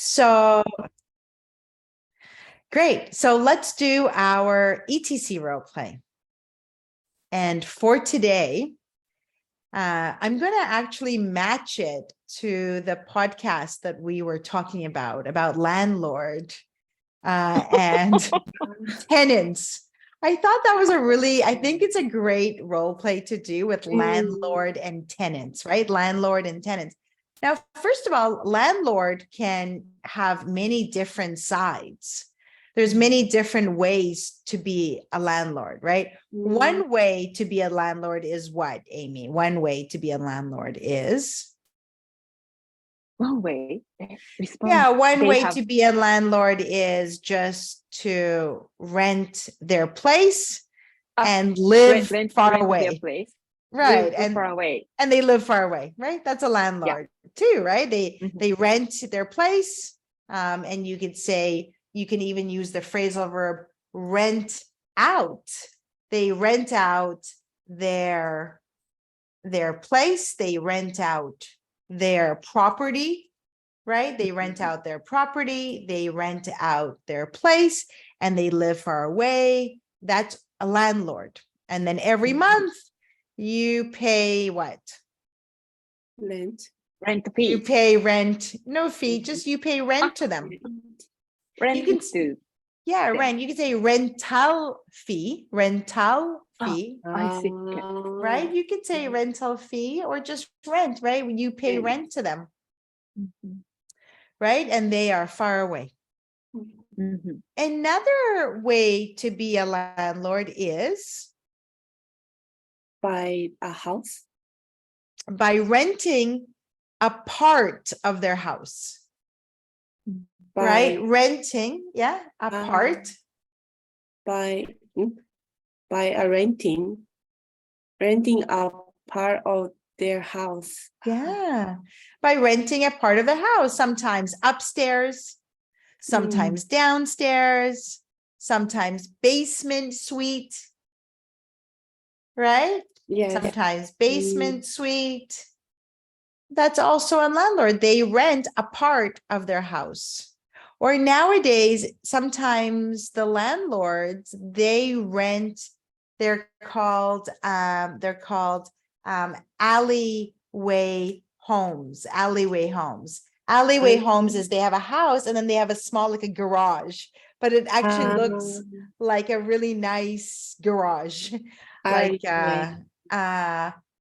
So great. So let's do our ETC role play. And for today, I'm going to actually match it to the podcast that we were talking about landlord and tenants. I thought that was I think it's a great role play to do with landlord and tenants, right? Landlord and tenants. Now, first of all, landlord can have many different sides. There's many different ways to be a landlord, right? One way to be a landlord is what, Amy? One way to be a landlord is? One way. Yeah, one way to be a landlord is just to rent their place and live far away. Their place. Right. And far away. And they live far away, right? That's a landlord too, right? They rent their place. And you could say, you can even use the phrasal verb rent out. They rent out their place, they rent out their property, right? They rent out their property, they rent out their place, and they live far away. That's a landlord. And then every month you pay what? Rent fee. You pay rent, no fee, just you pay rent to them. Rent you can to. Yeah, rent. You can say rental fee, I see. right? You could say rental fee or just rent, right? When you pay rent to them, right? And they are far away. Another way to be a landlord is buy a house. By renting a part of their house. Right? Renting, a part. By renting a part of their house. Yeah, by renting a part of the house, sometimes upstairs, sometimes downstairs, sometimes basement suite, right? Yeah. Sometimes basement suite. That's also a landlord. They rent a part of their house. Or nowadays, sometimes the landlords, they rent, they're called alleyway homes. Alleyway homes is they have a house and then they have a small, like a garage, but it actually looks like a really nice garage, like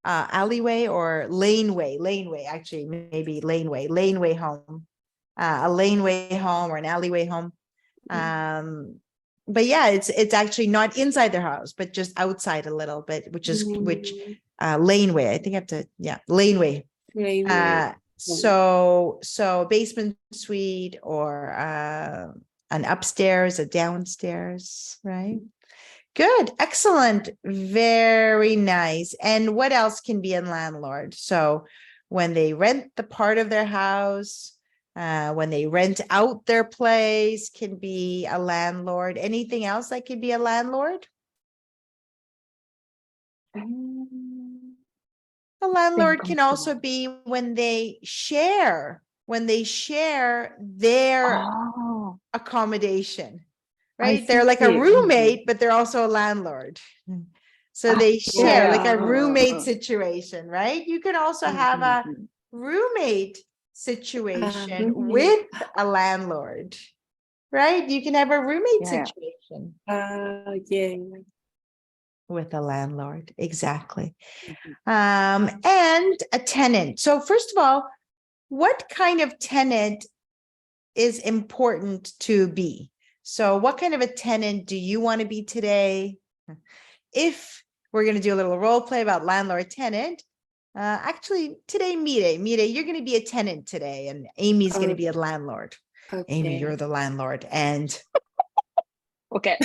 alleyway or laneway, actually, maybe laneway home. A laneway home or an alleyway home. But yeah, it's actually not inside their house, but just outside a little bit, which laneway. I think I have to, laneway. So basement suite or an upstairs, a downstairs, right? Good, excellent, very nice. And what else can be a landlord? So when they rent the part of their house, when they rent out their place, can be a landlord. Anything else that could be a landlord? A landlord can also be when they share their accommodation, right? They're like a roommate, but they're also a landlord. So they share like a roommate situation, right? You can also have a roommate situation with a landlord, right? You can have a roommate situation with a landlord, exactly. And a tenant. So first of all, what kind of tenant is important to be? So what kind of a tenant do you want to be today? If we're going to do a little role play about landlord tenant, actually today, Mirei, you're going to be a tenant today, and Amy's going to be a landlord. Amy, you're the landlord, and okay.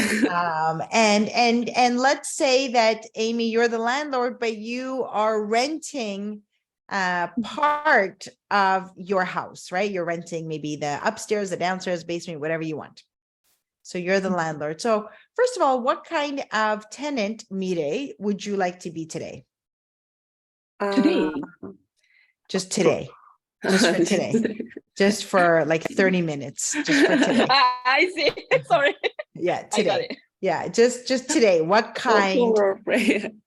And let's say that Amy, you're the landlord, but you are renting part of your house, right? You're renting maybe the upstairs, the downstairs, basement, whatever you want. So you're the landlord. So first of all, what kind of tenant, Mirei, would you like to be today? Today. Just today. Just for today. Just for like 30 minutes. Just for today. I see. Sorry. Yeah, I got today. it. Yeah, just today. What kind?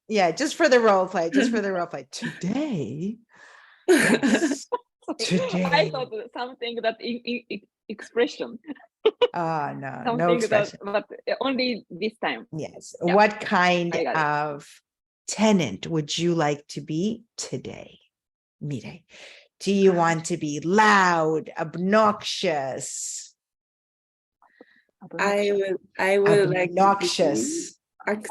Yeah, just for the role play. Just for the role play. Today. Yes. Today. I thought something that expression. Oh, no, no Something that, expression. but only this time. Yes. Yeah, What kind I got it. of tenant would you like to be today, Mirei? Do you want to be loud, obnoxious? I will like to Obnoxious. be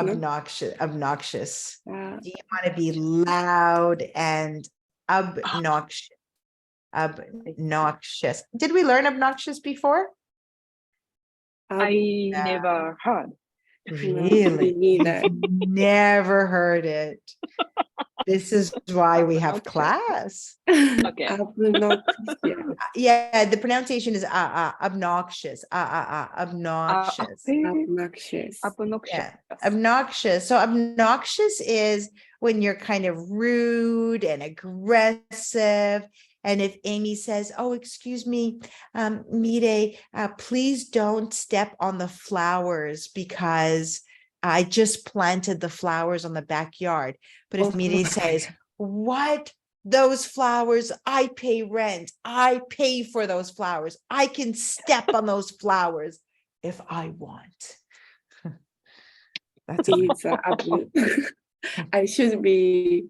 Obnoxious. Do you want to be loud and obnoxious? Obnoxious. Did we learn obnoxious before? I never heard. Really? neither. You've never heard it. This is why we have class. Okay. Yeah, the pronunciation is obnoxious. Obnoxious. Obnoxious. Yeah, obnoxious. So obnoxious is when you're kind of rude and aggressive. And if Amy says, "Oh, excuse me, Mirei, please don't step on the flowers because I just planted the flowers on the backyard." But if Mirei says, "What? Those flowers, I pay rent. I pay for those flowers. I can step on those flowers if I want." That's I should be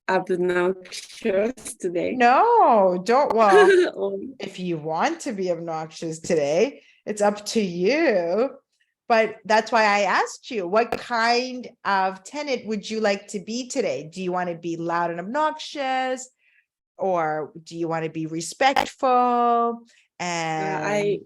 obnoxious today. No, don't. Well, if you want to be obnoxious today, it's up to you. But that's why I asked you, what kind of tenant would you like to be today? Do you want to be loud and obnoxious? Or do you want to be respectful? And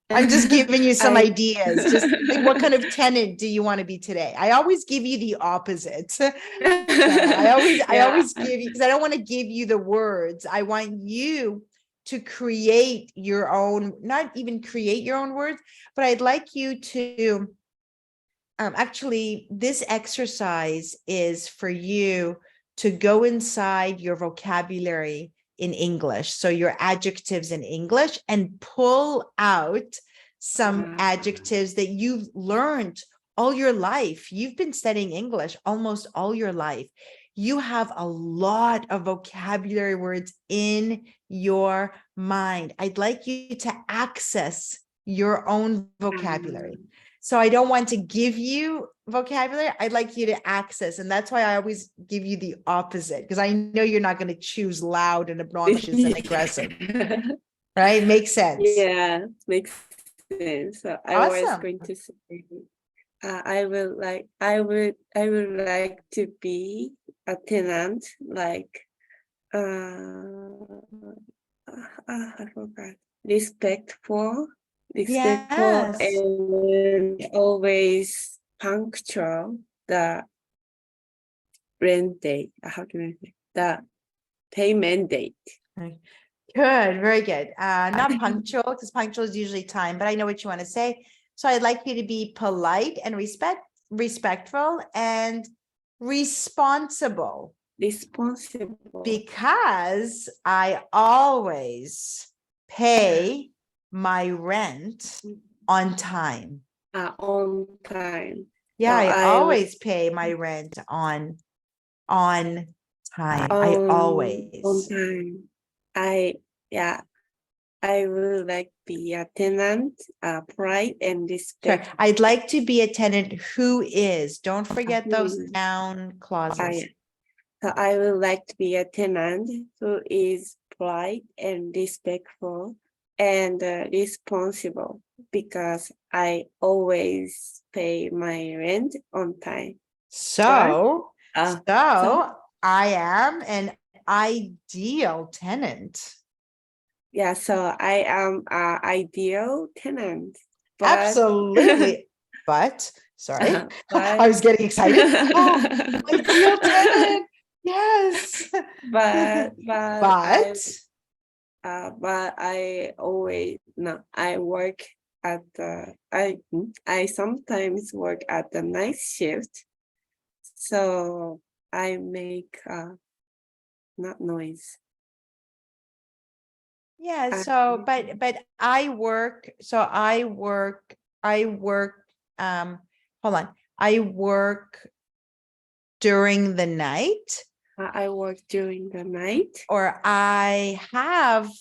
I'm just giving you some ideas. Just like, what kind of tenant do you want to be today? I always give you the opposite. I always give you, because I don't want to give you the words. I want you to create your own, not even create your own words, but I'd like you to actually, this exercise is for you to go inside your vocabulary in English. So your adjectives in English, and pull out some adjectives that you've learned all your life. You've been studying English almost all your life. You have a lot of vocabulary words in your mind. I'd like you to access your own vocabulary. So I don't want to give you vocabulary. I'd like you to access. And that's why I always give you the opposite, because I know you're not going to choose loud and obnoxious and aggressive. Right? Makes sense. Yeah, makes sense. So I was going to say, I would like to be a tenant, like I forgot. Respectful, Yes. and always punctual. The rent date. How can I say? The payment date. Good, very good. Not punctual, because punctual is usually time, but I know what you want to say. So I'd like you to be polite and respectful and responsible. Responsible. Because I always pay my rent on time. On time. Yeah, I always pay my rent on time. I always. On time. I would like to be a tenant, pride and respect. Sure. I'd like to be a tenant who is. Don't forget those noun clauses. So I would like to be a tenant who is polite and respectful and responsible, because I always pay my rent on time. So I am an ideal tenant. Yeah, so I am an ideal tenant. Absolutely. But sorry, I was getting excited. Oh, ideal tenant. Yes. But I always I work at I sometimes work at the night shift, so I make not noise. Yeah, Uh, so but I work, hold on. I work during the night, I work during the night. or I have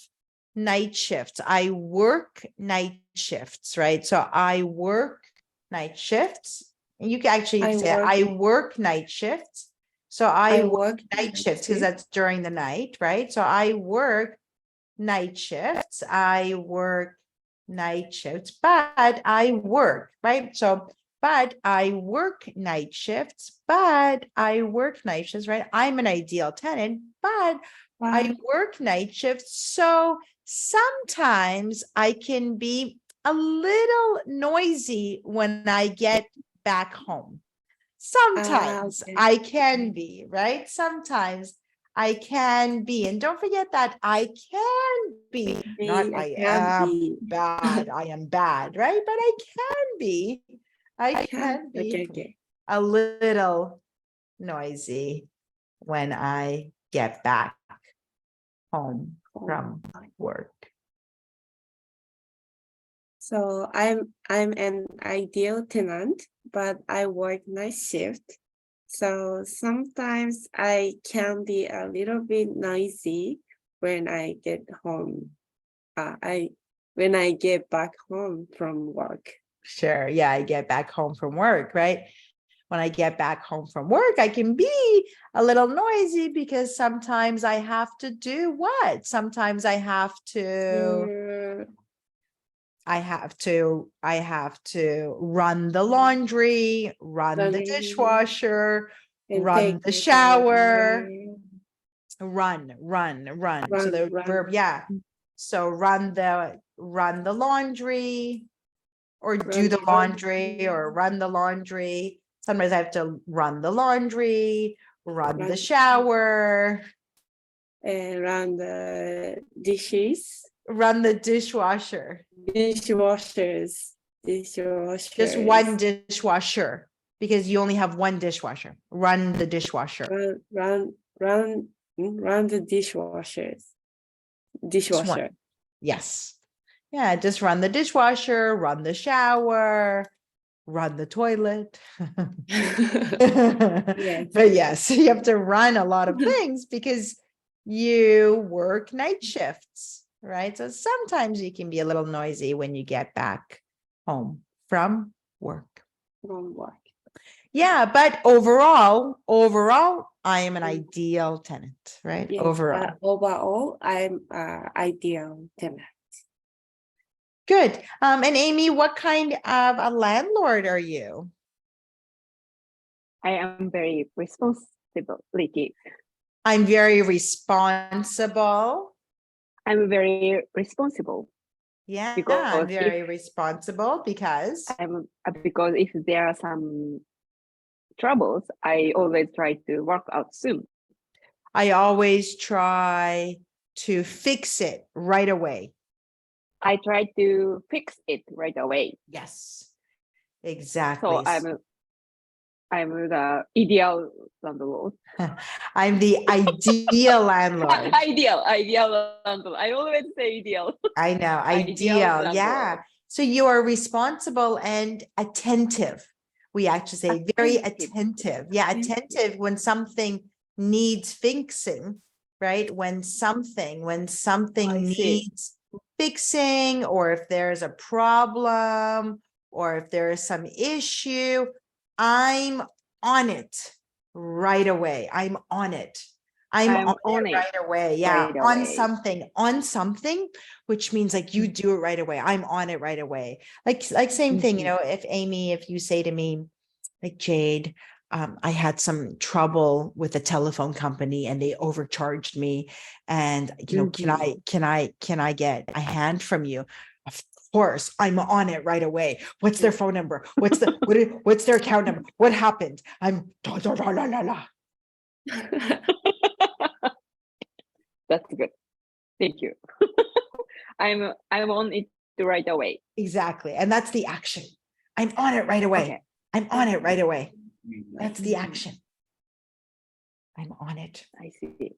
night shifts. I work night shifts, right? So I work night shifts. And you can actually say I work night shifts. So I work night shifts because that's during the night, right? So I work night shifts. I work night shifts, but I work, right? So, but I work night shifts, but I work night shifts, right? I'm an ideal tenant, but I work night shifts. So sometimes I can be a little noisy when I get back home. Sometimes okay. I can be, right? Sometimes I can be. And don't forget that I can be, not I am bad. I am bad, right? But I can be. I can be Okay. a little noisy when I get back home from work. So I'm an ideal tenant, but I work night shift. So sometimes I can be a little bit noisy when I get home. When I get back home from work. Sure. Yeah, I get back home from work, right? When I get back home from work, I can be a little noisy because sometimes I have to do what? Sometimes I have to run the laundry, run the dishwasher, run the shower, run. So the verb, yeah. So run the laundry, or do the laundry, or run the laundry. Sometimes I have to run the laundry, run the shower, and run the dishes. Run the dishwasher. Dishwashers. Just one dishwasher, because you only have one dishwasher. Run the dishwasher. Run the dishwashers. Dishwasher. Yes. Yeah, just run the dishwasher, run the shower, run the toilet. Yes. But yes, you have to run a lot of things because you work night shifts, right? So sometimes you can be a little noisy when you get back home from work. Yeah, but overall, I am an ideal tenant, right? Yes, overall, I'm ideal tenant. Good. And Amy, what kind of a landlord are you? I am very responsibility. I'm very responsible. I'm very responsible. Yeah, because I'm very responsible because if there are some troubles, I always try to work out soon. I always try to fix it right away. I try to fix it right away. Yes, exactly. So I'm the ideal landlord. I'm the ideal landlord. Ideal landlord. I always say ideal. I know, ideal. Yeah. So you are responsible and attentive. We actually say very attentive. Yeah, attentive when something needs fixing, right? When something needs fixing, or if there's a problem, or if there is some issue, I'm on it right away. I'm on it. I'm on it right away. Yeah, right on away. something, which means like you do it right away. I'm on it right away. Like same thing, you know, if Amy, if you say to me, like, Jade, I had some trouble with a telephone company and they overcharged me. And, you know, can I get a hand from you? Of course, I'm on it right away. What's their phone number? What's their account number? What happened? I'm That's good. Thank you. I'm on it right away. Exactly. And that's the action. I'm on it right away. Okay. I'm on it right away. That's the action. I'm on it. I see.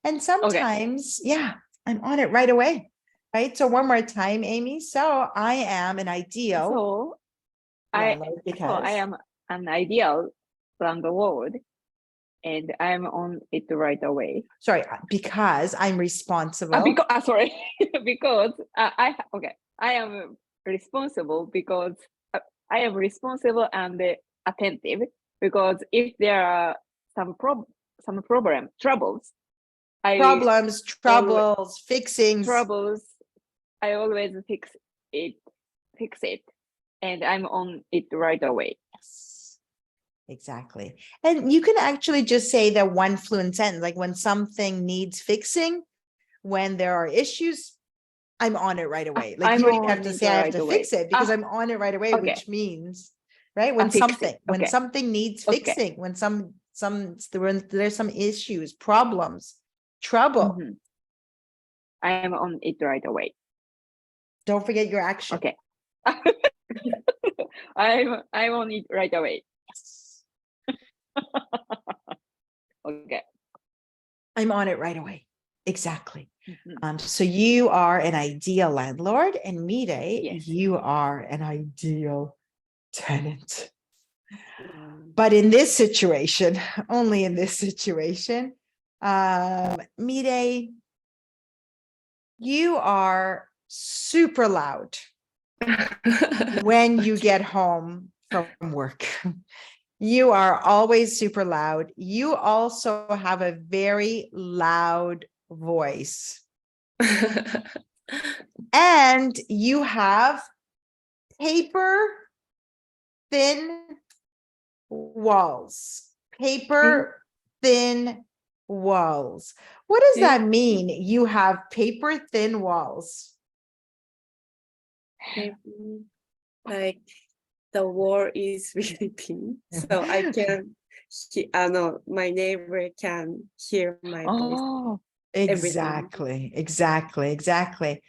And sometimes, yeah, I'm on it right away. Right. So one more time, Amy. So I am an ideal So landlord because I am an ideal landlord, and I'm on it right away. sorry, because I'm responsible. Sorry, because I am responsible because I am responsible and attentive. Because if there are some troubles, I Problems, always troubles, fixings. I always fix it, and I'm on it right away. Yes, exactly. And you can actually just say that one fluent sentence, like when something needs fixing, when there are issues, I'm on it right away. Like I'm you don't even have on to it say I have right to away. fix it because I'm on it right away, Okay. which means, right? When Fix it. when Okay. something needs Okay. fixing, when there's some issues, problems, trouble. Mhm. I am on it right away. Don't forget your action. Okay. I'm on it right away. Yes. Okay. I'm on it right away. Exactly. Mhm. So you are an ideal landlord, and Mirei, Yes. you are an ideal tenant. Mm. But in this situation, only in this situation, Mirei, you are super loud when you get home from work. You are always super loud. You also have a very loud voice. And you have paper thin walls. Paper thin walls. What does that mean? You have paper thin walls. Maybe like the wall is really thin, so I can, no, my neighbor can hear my voice. Oh, Exactly, exactly, exactly.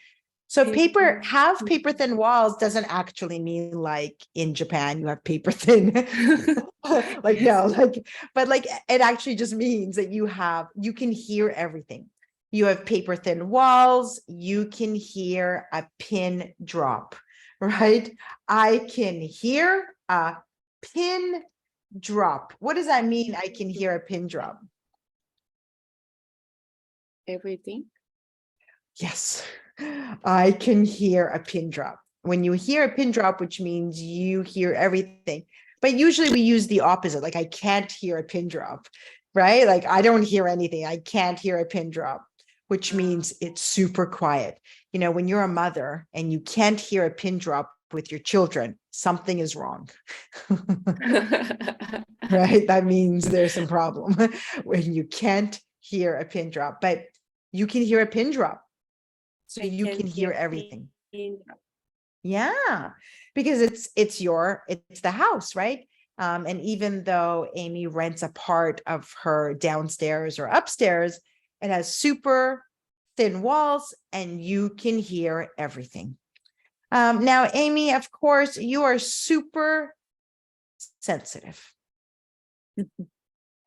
So have paper thin walls doesn't actually mean like in Japan you have paper thin. Like no, like, but like it actually just means that you can hear everything. You have paper thin walls, you can hear a pin drop, right? I can hear a pin drop. What does that mean? I can hear a pin drop. Everything. Yes, I can hear a pin drop. When you hear a pin drop, which means you hear everything, but usually we use the opposite. Like I can't hear a pin drop, right? Like I don't hear anything. I can't hear a pin drop, which means it's super quiet. You know, when you're a mother and you can't hear a pin drop with your children, something is wrong. Right? That means there's some problem when you can't hear a pin drop, but you can hear a pin drop. So you can hear everything. Yeah, because it's the house, right? And even though Amy rents a part of her downstairs or upstairs, it has super thin walls and you can hear everything. Now, Amy, of course, you are super sensitive.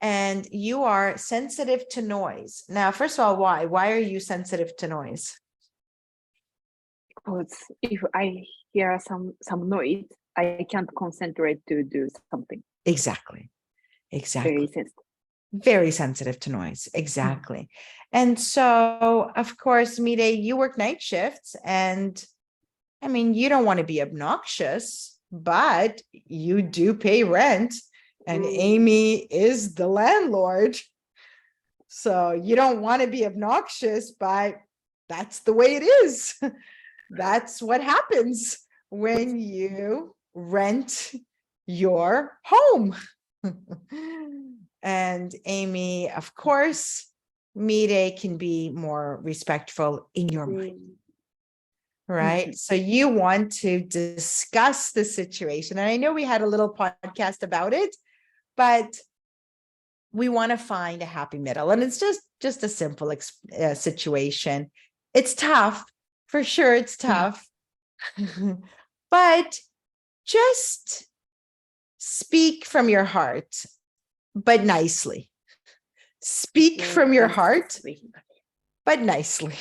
And you are sensitive to noise. Now, first of all, why? Why are you sensitive to noise? because if I hear some noise, I can't concentrate to do something. Exactly. Very sensitive. Very sensitive to noise. Exactly. And so, of course, Mirei, you work night shifts, and I mean, you don't want to be obnoxious, but you do pay rent, and Amy is the landlord. So you don't want to be obnoxious, but that's the way it is. That's what happens when you rent your home. And Amy, of course, Mirei can be more respectful in your mind, right? So you want to discuss the situation. And I know we had a little podcast about it, but we want to find a happy middle. And it's just a simple situation. It's tough, for sure, it's tough. But just speak from your heart, but nicely. Speak from your heart, nicely. but nicely.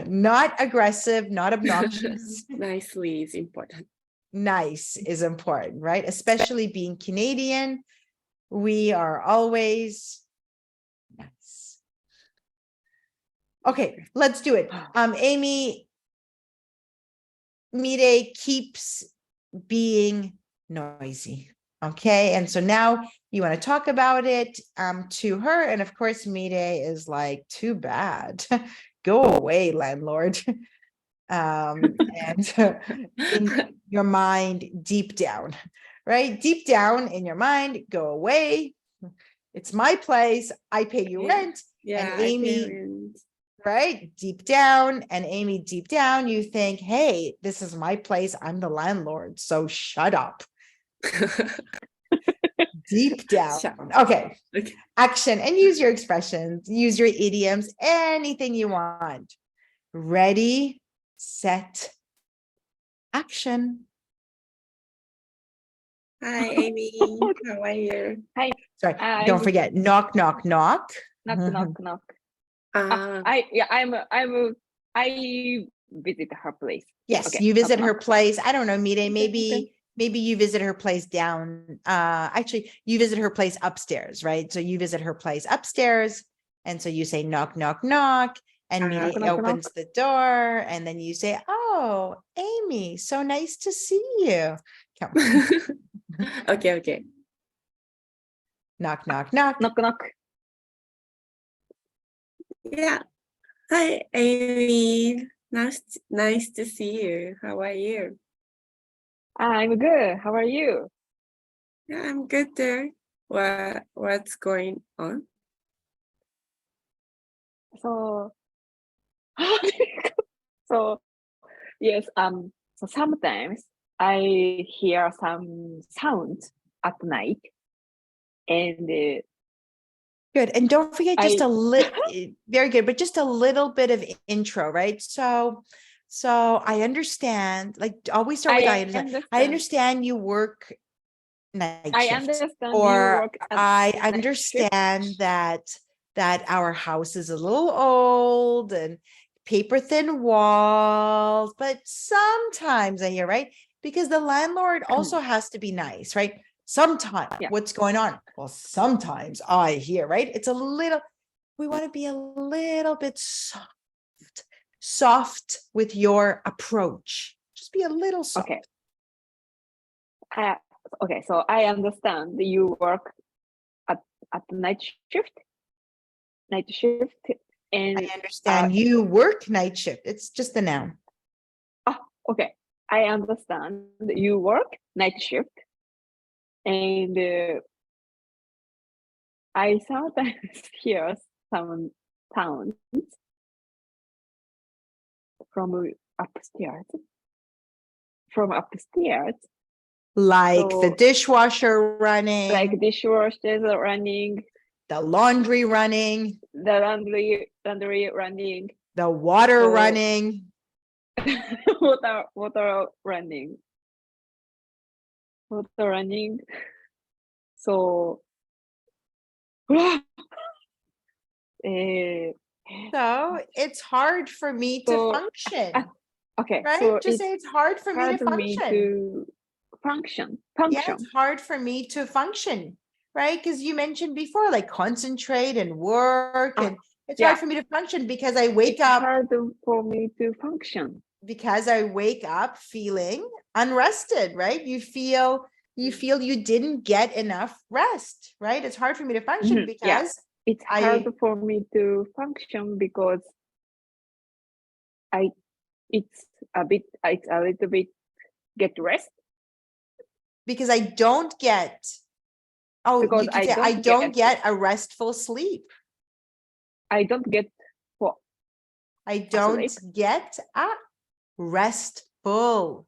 Not aggressive, not obnoxious. Nicely is important. Nice is important, right? Especially being Canadian, we are always nice. Okay, let's do it. Aimi, Mirei keeps being noisy. Okay, and so now you want to talk about it to her, and of course Mirei is like, too bad. Go away, landlord. And in your mind, deep down, right? Deep down in your mind, go away. It's my place. I pay you rent. Yeah, and Aimi, right? Deep down, and Aimi, deep down, you think, hey, this is my place. I'm the landlord. So shut up. Deep down. Okay. Action, and use your expressions, use your idioms, anything you want. Ready, set, action. Hi, Amy. How are you? Hi. Sorry, don't forget, knock, knock, knock. Knock, knock, knock. Uh, I visit her place. Yes, Okay, you visit knock, her knock. place. I don't know, Mirei, Okay, maybe you visit her place down. Actually, you visit her place upstairs, right? So you visit her place upstairs, and so you say knock, knock, knock, and Mirei knock, knock, opens the door, and then you say, "Oh, Aimi, so nice to see you." Come, okay. knock, knock, knock. Knock, knock. Yeah. Hi, Amy. Nice to see you. How are you? I'm good. How are you? Yeah, I'm good there. What's going on? So, so yes. So sometimes I hear some sounds at night, and Good. And don't forget just I a little, very good, but just a little bit of intro, right? So I understand, like always start with I understand. I understand you work night I shifts, understand you or work at I night understand that our house is a little old and paper thin walls, but sometimes I hear, right? Because the landlord also has to be nice, right? Sometimes Yeah. what's going on? Well, sometimes I hear, right? It's a little, we want to be a little bit soft with your approach. Just be a little soft. Okay. Okay, so I understand you work at night shift, and I understand you work night shift. It's just a noun. okay, I understand you work night shift, and I sometimes hear some sounds from upstairs. Like the So, dishwasher running, like dishwashers running, the laundry running, the laundry running, the water So- running. water running. Water running. So, So it's hard for me to So, function, okay, right? so Just say it's hard for me to function. function. Yeah, it's hard for me to function, right? Because you mentioned before, like concentrate and work, and it's hard for me to function because I wake up. Hard for me to function. Because I wake up feeling unrested, right? You feel you didn't get enough rest, right? It's hard for me to function because it's hard for me to function because it's a little bit get rest. Because I don't get, Because you could say I don't get a restful sleep. I don't get what? I don't get a restful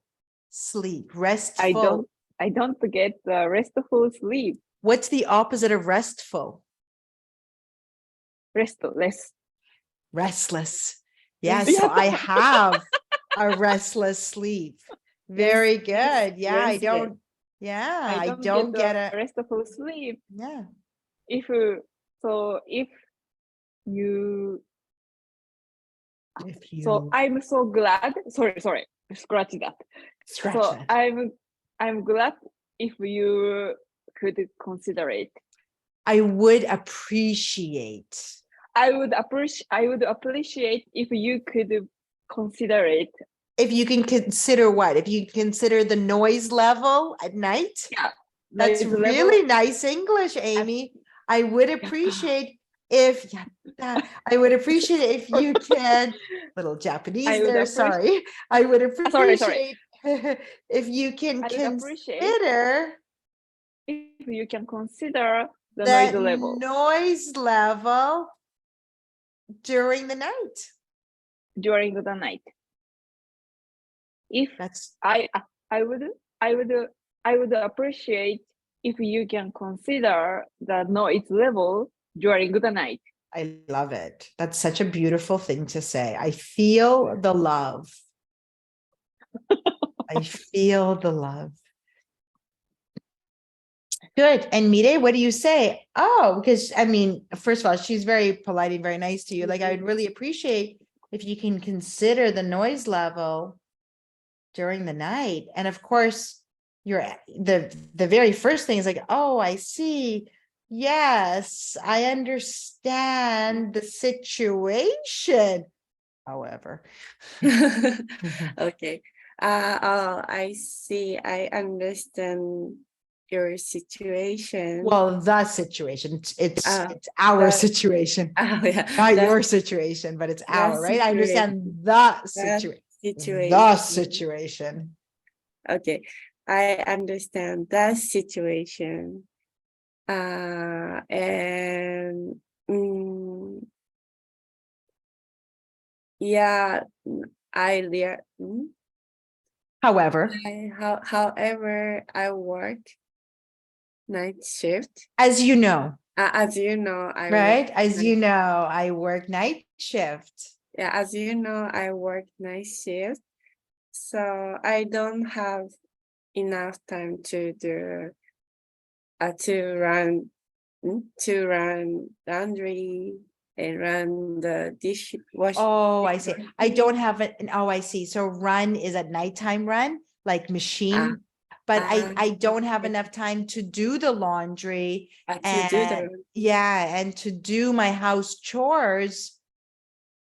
sleep. Restful. I don't get restful sleep. What's the opposite of restful? Restless. Restless. Yes, so I have a restless sleep. Very good. Yeah, I don't. Yeah, I don't get a restful sleep. Yeah. If So if you, If you so I'm so glad. Sorry, scratch that. scratch So that. I'm glad if you could consider it. I would appreciate. I would appreciate if you could consider it. If you can consider what? If you consider the noise level at night? Yeah. That's noise level really nice English, Amy. I would appreciate if I would appreciate it if you can little Japanese I would there, sorry. I would Sorry. appreciate if you can I would appreciate consider if you can consider the the noise level noise level during the night. during the night. If That's I would appreciate if you can consider the noise level during the night. I love it. That's such a beautiful thing to say. I feel the love. I feel the love. Good. And Mirei, what do you say? Oh, because I mean, first of all, she's very polite and very nice to you. Like, I would really appreciate if you can consider the noise level during the night. And of course, the very first thing is like, oh, I see. Yes, I understand the situation. However, Okay. Oh, I see. I understand your situation. well, the situation, it's Uh, our the- situation, oh, yeah, not that your situation, but it's our, right? I understand situation. the That situation, the situation. situation. Okay. I understand that situation. And yeah, However, however, I work night shift. as you know, As you know, I work right? As you night, know, I work night shift. yeah, as you know, I work night shift. So I don't have enough time to do to run laundry and run the dishwasher. Oh, I see. I don't have it. Oh, I see. So run is at nighttime run, like machine. But I don't have enough time to do the laundry to do the and and to do my house chores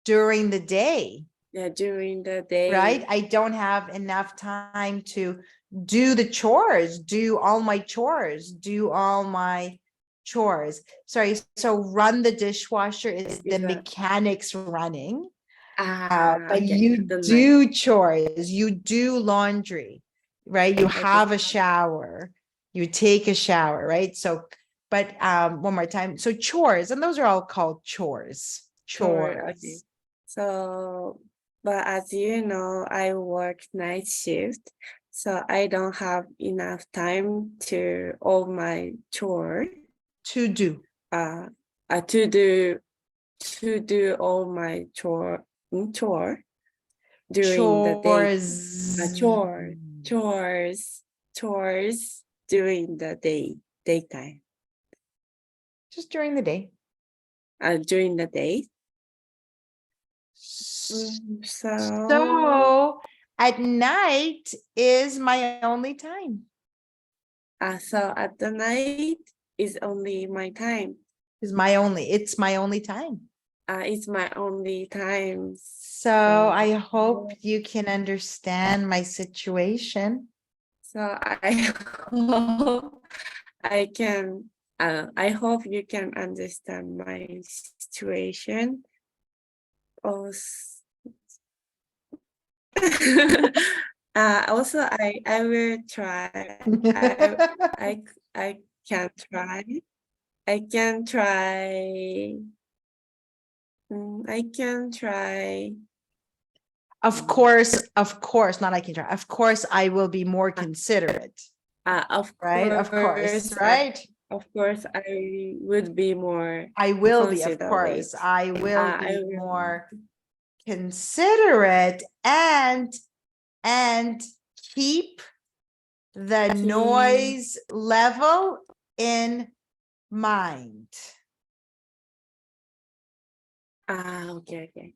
during the day, during the day. right? I don't have enough time to do the chores, do all my chores, do all my chores. Sorry, so run the dishwasher is the mechanics running. But Okay, you the night. do chores, you do laundry, right? You have a shower, you take a shower, right? So, but one more time. So chores, and those are all called chores. Sure, Chores. okay. So, but as you know, I work night shift, so I don't have enough time to all my chore. To do. To do all my chore during the day. Chores during the daytime. Just during the day. During the day. So at night is my only time. So at the night is only my time. It's my only time. It's my only time. So I hope you can understand my situation. So I hope I can. I hope you can understand my situation. Also, I will try. I can try. I can try. I can try. Of course, not I can try. Of course, I will be more considerate. Right? Of course, right? Of course, I would be more. I will be, of considerate. course. I will be I will. more considerate and keep the noise level in mind. Okay.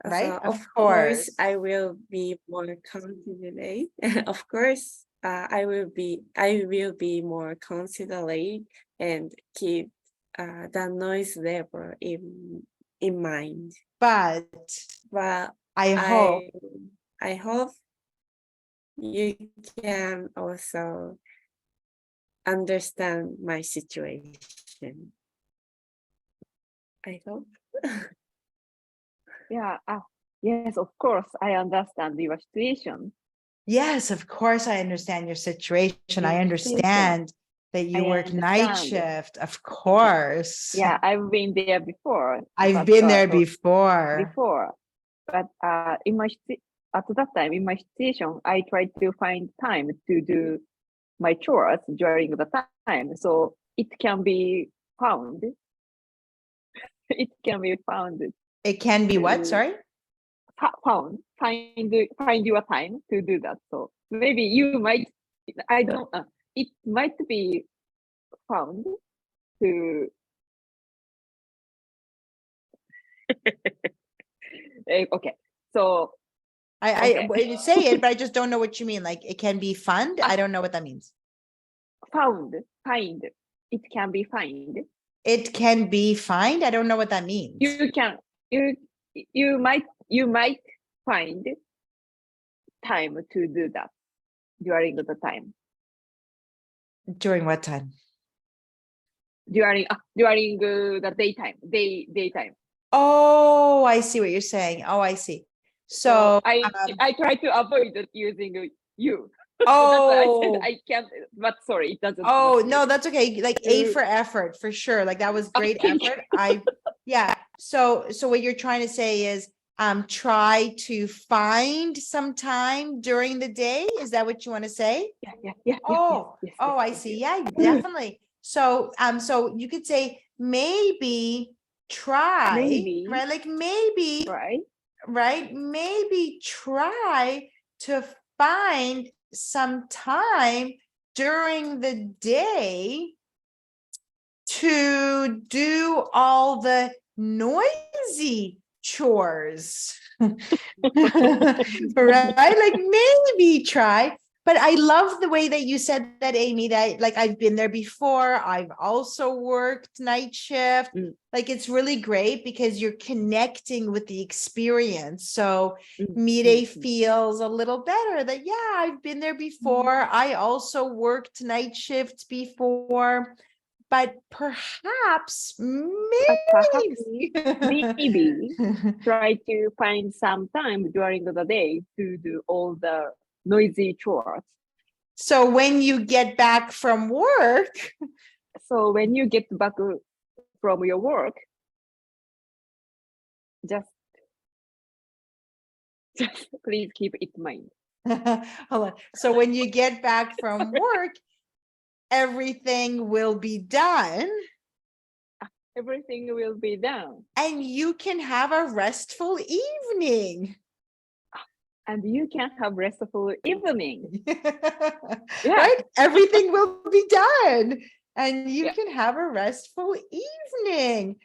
Right? So Of of course, course. I will be more considerate. Of course, I will be more considerate and keep the noise level in mind. But But I hope I hope you can also understand my situation. I hope. Yeah. Yes, of course. I understand your situation. yes, of course, I understand your situation. I Your situation. understand that you I work night understand. shift. Of course. Yeah, I've been there before. I've But been there before. but at that time in my situation, I tried to find time to do my chores during the time, so it can be found. It can be found It can be what? to Sorry? find your time to do that. So maybe you might. I don't. It might be found to. Okay. So I okay. say it, but I just don't know what you mean. Like it can be fund. I don't know what that means. Find. It can be find. It can be find. I don't know what that means. You can you you might find time to do that during the time. During what time? During the daytime. Oh, I see what you're saying. Oh, I see. So, I try to avoid using you. That's why I said oh, I can't. But sorry, it doesn't oh, work. no, that's okay. Like A for effort, for sure. Like that was great Thank you. effort. Yeah. So what you're trying to say is, try to find some time during the day. Is that what you want to say? Yeah. Oh, Yes, I yes, see. yes. Yeah, definitely. So, so you could say maybe try, Maybe, right? Like maybe, right? right? Maybe try to find some time during the day to do all the noisy chores. Right? Like maybe try. But I love the way that you said that, Amy, that like I've been there before. I've also worked night shift. Like it's really great because you're connecting with the experience. So Mirei feels a little better that, yeah, I've been there before. I also worked night shifts before. But perhaps, maybe. Maybe try to find some time during the day to do all the noisy chores. So when you get back from work, So when you get back from your work, just please keep it in mind. hold on. So when you get back from work, everything will be done Everything will be done. and you can have a restful evening. And you can have restful evening. Right? Everything will be done and you Yeah. can have a restful evening.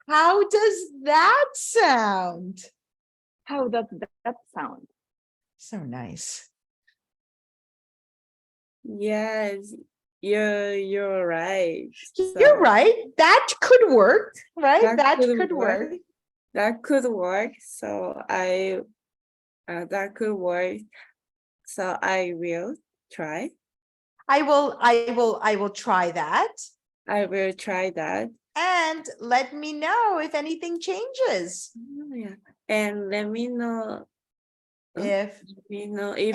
How does that sound? How does that sound? So nice. Yes, you're right. You're right. That could work, right? That could could work. That could work. So that could work. So I will try. I will try that. I will try that. And let me know if anything changes. Oh, yeah. And let me know If if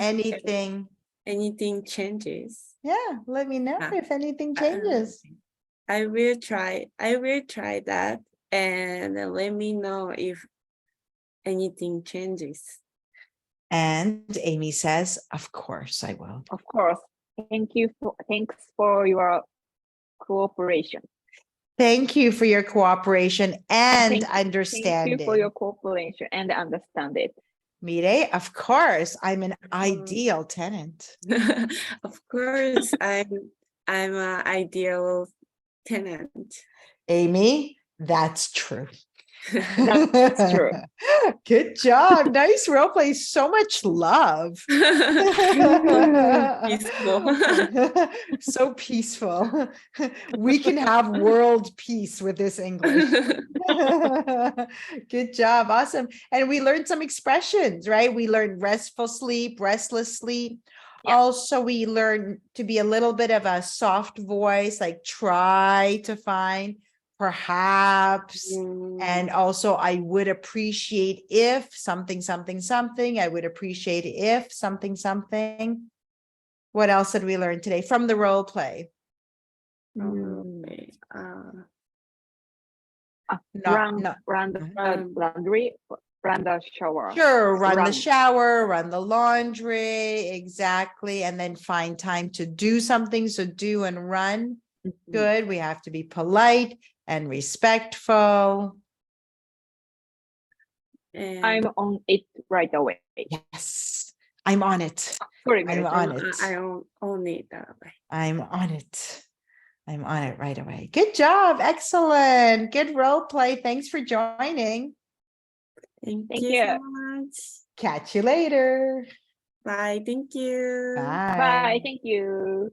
anything changes. yeah, let me know if anything changes. I will try that and let me know if anything changes. And Amy says, of course I will. Of course. Thanks for your cooperation. Thank you for your cooperation and understanding. Thank you for your cooperation and understand it. Mirei, of course, I'm an ideal tenant. Of course, I'm an ideal tenant. Amy, that's true. That's true. Good job. Nice role play. So much love. Peaceful. So peaceful. We can have world peace with this English. Good job. Awesome. And we learned some expressions, right? We learned restful sleep, restless sleep. Yeah. Also, we learned to be a little bit of a soft voice, like try to find, perhaps. And also, I would appreciate if something, something, something. I would appreciate if something, something. What else did we learn today from the role play? Okay. Run Not- laundry, run the shower. Sure, run the Run. shower, run the laundry, exactly. And then find time to do something. So do and run. Good. We have to be polite and respectful. And I'm on it right away. Yes, I'm on it. Sorry, I'm Mary. on it. I own it. I'm on it. I'm on it right away. Good job. Excellent. Good role play. Thanks for joining. Thank Thank you you. so much. Catch you later. Bye. Thank you. Bye. Bye. Thank you.